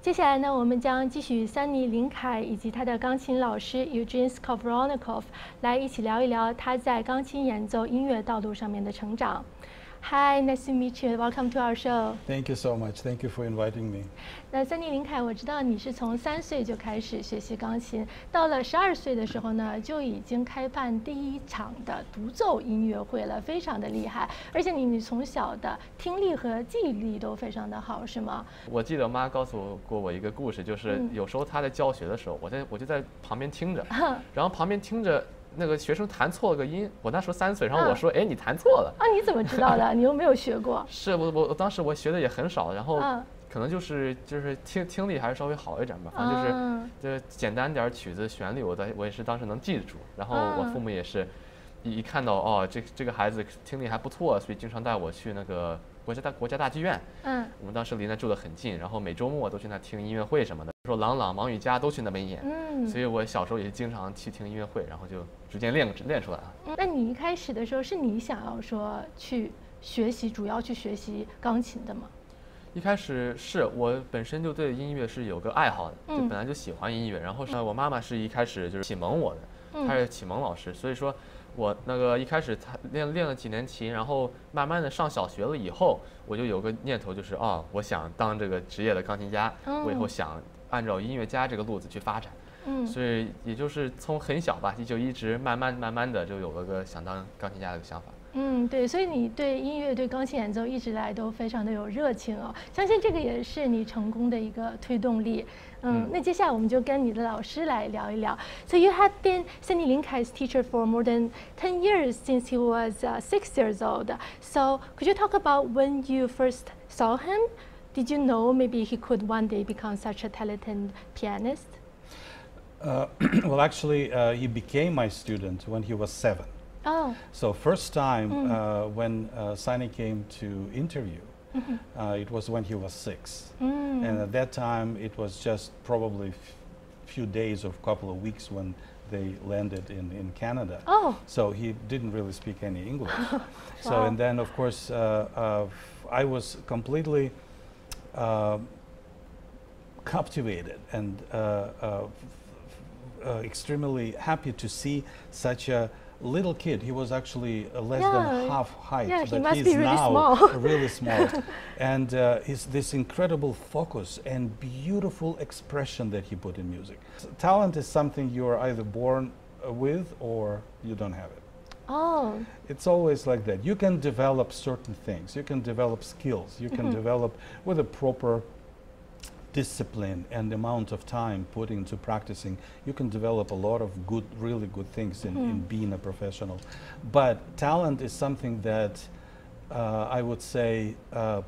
接下来呢，我们将继续与Sunny林凯以及他的钢琴老师 Eugene Skowronkov 来一起聊一聊他在钢琴演奏音乐道路上面的成长。Hi, nice to meet you. Welcome to our show. Thank you so much. Thank you for inviting me. 那Sunny林凯，我知道你是从3岁就开始学习钢琴，到了12岁的时候呢，就已经开办第1场的独奏音乐会了，非常的厉害。而且你从小的听力和记忆力都非常的好，是吗？我记得我妈告诉过我一个故事，就是有时候她在教学的时候，我就在旁边听着，然后旁边听着。那个学生弹错了个音，我那时候3岁，然后我说：“哎，你弹错了。”啊，你怎么知道的？你又没有学过。是我当时我学的也很少，然后可能就是听力还是稍微好一点吧，反正就是简单点曲子旋律，我也是当时能记住。然后我父母也是一看到哦这个孩子听力还不错，所以经常带我去那个国家大剧院。我们当时离那住得很近，然后每周末都去那听音乐会什么的。说郎朗、王羽佳都去那边演，所以我小时候也经常去听音乐会，然后就逐渐练出来了。那你一开始的时候是你想要说去学习，主要去学习钢琴的吗？一开始是我本身就对音乐是有个爱好的，就本来就喜欢音乐。然后我妈妈是一开始就是启蒙我的，她是启蒙老师，所以说我那个一开始练了几年琴，然后慢慢的上小学了以后，我就有个念头，就是我想当这个职业的钢琴家，我以后想按照音乐家这个路子去发展。所以也就是从很小吧，就一直慢慢的就有了个想当钢琴家的想法。对，所以你对音乐、对钢琴演奏一直来都非常的有热情哦，相信这个也是你成功的一个推动力。那接下来我们就跟你的老师来聊一聊。So you have been Sunny Linkai's teacher for more than 10 years since he was 6 years old. So could you talk about when you first saw him? Did you know maybe he could one day become such a talented pianist? Well, actually, he became my student when he was 7. Oh. So first time when Sunny came to interview, it was when he was 6. And at that time, it was just probably few days or couple of weeks when they landed in Canada. Oh. So he didn't really speak any English. Wow. So, and then of course, I was completely captivated and extremely happy to see such a little kid. He was actually less than half height, but he must he's be really now small. really small. And this incredible focus and beautiful expression that he put in music. Talent is something you are either born with or you don't have it. Oh. It's always like that. You can develop certain things. You can develop skills. You can develop with a proper discipline and amount of time put into practicing. You can develop a lot of really good things in being a professional. But talent is something that I would say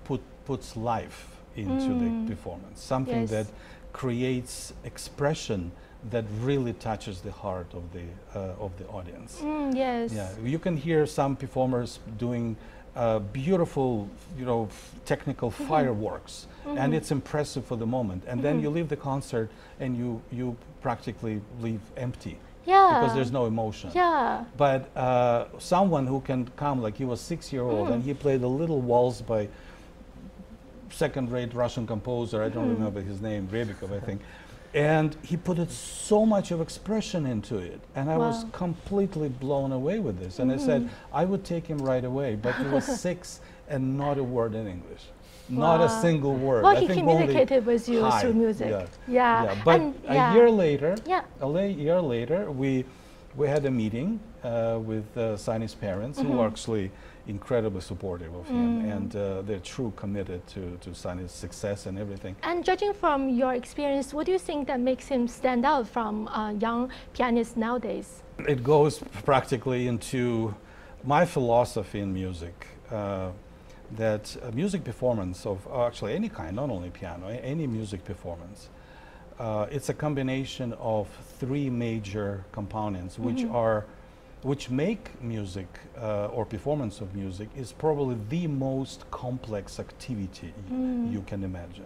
puts life into the performance. Something that creates expression that really touches the heart of the audience. Yes. Yeah, you can hear some performers doing beautiful, technical fireworks, and it's impressive for the moment. And then you leave the concert and you practically leave empty. Yeah. Because there's no emotion. Yeah. But someone who can come, like he was 6-year-old, and he played a little waltz by second-rate Russian composer. I don't remember his name, Rebikov, I think. And he put so much of expression into it, and I was completely blown away with this. And I said I would take him right away, but he was 6 and not a word in English, not a single word. Well, I he think communicated with you through music. Yeah. But a year later, we had a meeting with Sunny's parents, who are actually incredibly supportive of him, and they're true committed to Sunny's success and everything. And judging from your experience, what do you think that makes him stand out from young pianists nowadays? It goes practically into my philosophy in music, that music performance of actually any kind, not only piano, any music performance, it's a combination of 3 major components, which make music or performance of music is probably the most complex activity you can imagine,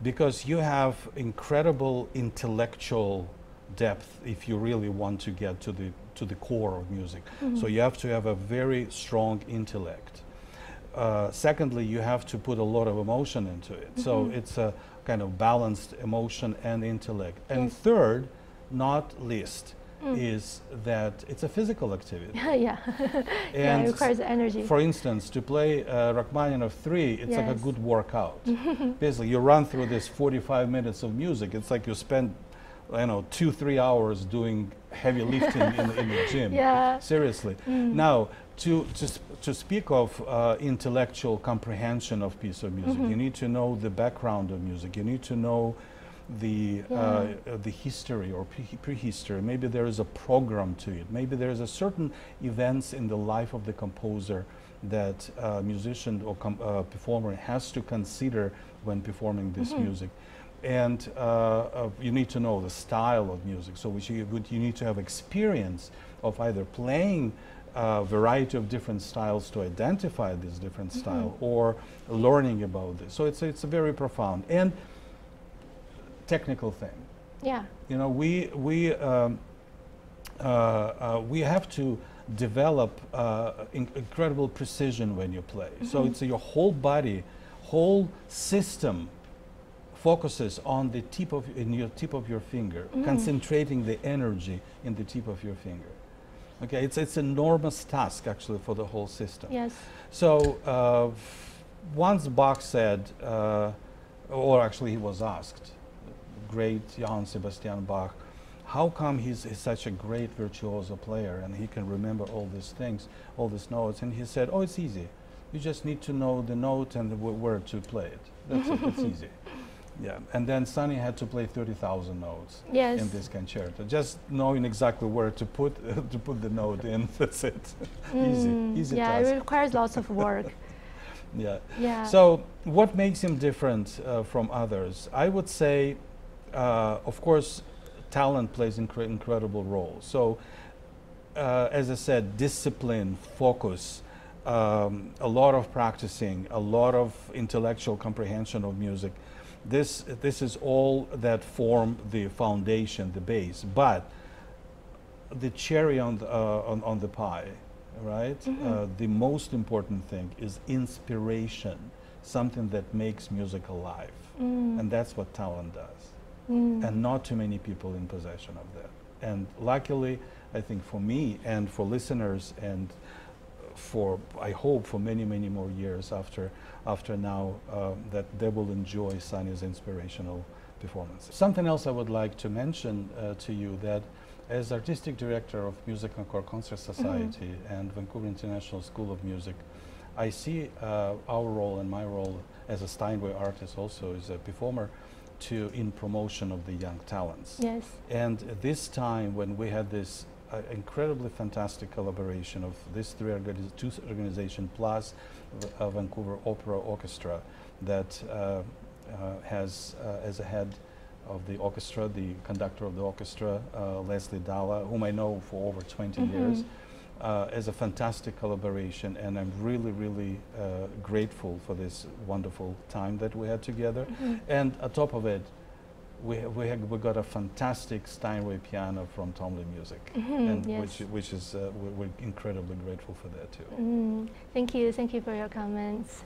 because you have incredible intellectual depth if you really want to get to the core of music. So you have to have a very strong intellect. secondly, you have to put a lot of emotion into it. So it's a kind of balanced emotion and intellect. And third, not least, is that it's a physical activity. Yeah, yeah, it requires energy. For instance, to play Rachmaninoff 3, it's like a good workout. Basically, you run through this 45 minutes of music. It's like you spend, 2-3 hours doing heavy lifting in the gym. Yeah. Seriously. Now, to speak of intellectual comprehension of piece of music, you need to know the background of music. You need to know the history or prehistory. Maybe there is a program to it. Maybe there is a certain events in the life of the composer that musician or performer has to consider when performing this music. And you need to know the style of music. So you need to have experience of either playing a variety of different styles to identify this different style, or learning about this. So it's a very profound and technical thing. Yeah. We have to develop incredible precision when you play. So it's your whole body, whole system focuses on the tip of your finger, concentrating the energy in the tip of your finger. Okay, it's an enormous task actually for the whole system. Yes. So once Bach said, or actually he was asked, great Johann Sebastian Bach, how come he's such a great virtuoso player and he can remember all these things, all these notes? And he said, oh, it's easy. You just need to know the note and where to play it. That's it, it's easy. Yeah, and then Sunny had to play 30,000 notes in this concerto. Just knowing exactly where to put the note in, that's it. Easy yeah, task. it requires lots of work. Yeah. So what makes him different from others? I would say, of course, talent plays incredible role. So, as I said, discipline, focus, a lot of practicing, a lot of intellectual comprehension of music. This is all that form the foundation, the base. But the cherry on the pie, right? The most important thing is inspiration, something that makes music alive, and that's what talent does. And not too many people in possession of that. And luckily, I think for me and for listeners, and for, I hope, for many, many more years after now, that they will enjoy Sunny's inspirational performance. Something else I would like to mention to you, that as Artistic Director of Music and Choral Concert Society and Vancouver International School of Music, I see our role and my role as a Steinway artist, also as a performer, in promotion of the young talents. Yes. And this time when we had this incredibly fantastic collaboration of these two organizations plus Vancouver Opera Orchestra that has as a head of the orchestra, the conductor of the orchestra, Leslie Dalla, whom I know for over 20 years, as a fantastic collaboration, and I'm really, really grateful for this wonderful time that we had together. And on top of it, we got a fantastic Steinway piano from Tomlin Music, and which is we're incredibly grateful for that too. Thank you for your comments.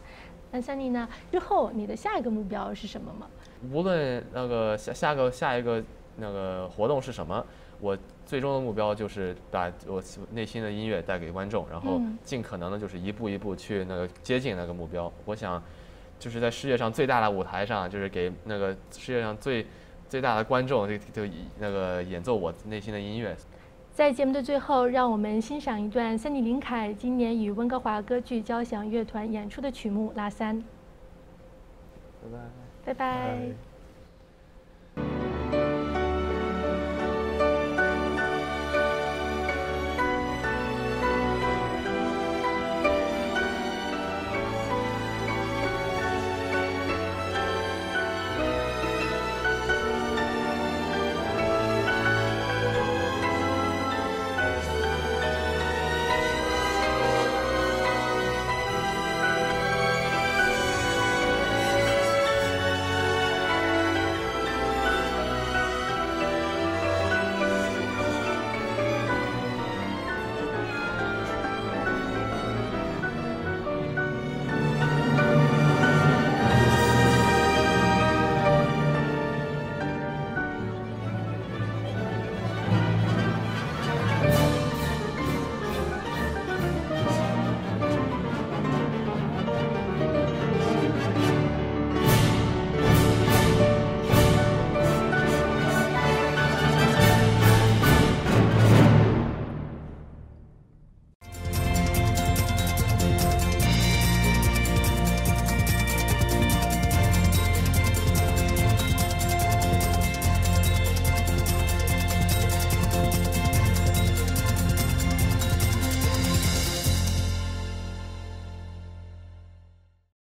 那 Sunny 呢？日后你的下一个目标是什么吗？无论那个下一个那个活动是什么，我最终的目标就是把我内心的音乐带给观众，然后尽可能的就是一步一步去那个接近那个目标。我想，就是在世界上最大的舞台上，就是给那个世界上最大的观众就那个演奏我内心的音乐。在节目的最后，让我们欣赏一段Sunny林凯今年与温哥华歌剧交响乐团演出的曲目《拉三》。拜拜。拜拜。